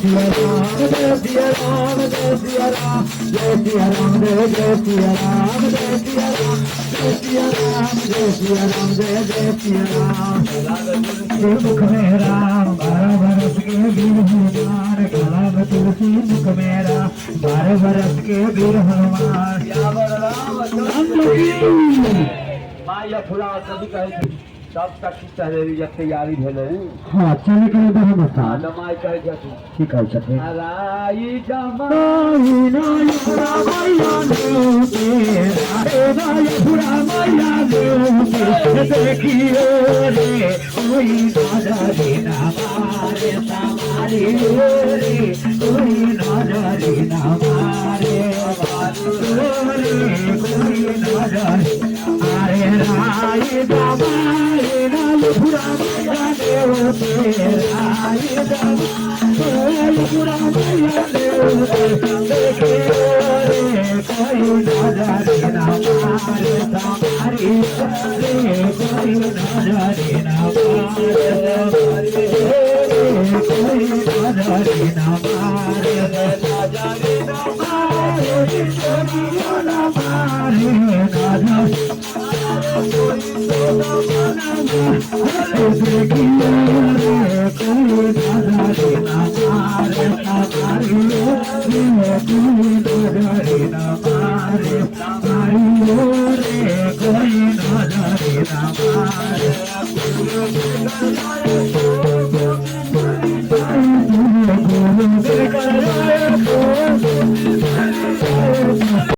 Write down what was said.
सिया राम जय सिया राम जय सिया राम जय सिया राम जय सिया राम जय सिया राम जय सिया राम जय सिया राम जय जय सिया राम मुख में राम 12 बरस के वीर हनुमान गला में तुलसी मुख में राम 12 बरस के वीर हनुमान माया फुला कभी कहे सब तक तैयारी तैयारी भेले हाँ चले के तो हम बता दमाई कहे छथि की कहे छथि राई जमाई नाय पुरा मैया देते रे नाय पुरा मैया देते देखियो रे कोई नजर ना मारे सामारी रे कोई नजर ना मारे रे कोई नजर अरे राय जमाई नाय पुरा मैया देते राय जमाई पुरा मैया देते देखियो रे कोई नजर ना मारे सामारी रे कोई नजर ना मारे कोई नजर ना मारे नजर ना मारे कोई ना मारे नजर देखियो रे कोई नजर ना मारे सामारी रे कोई नजर ना मारे सामारी रे कोई नजर ना मारे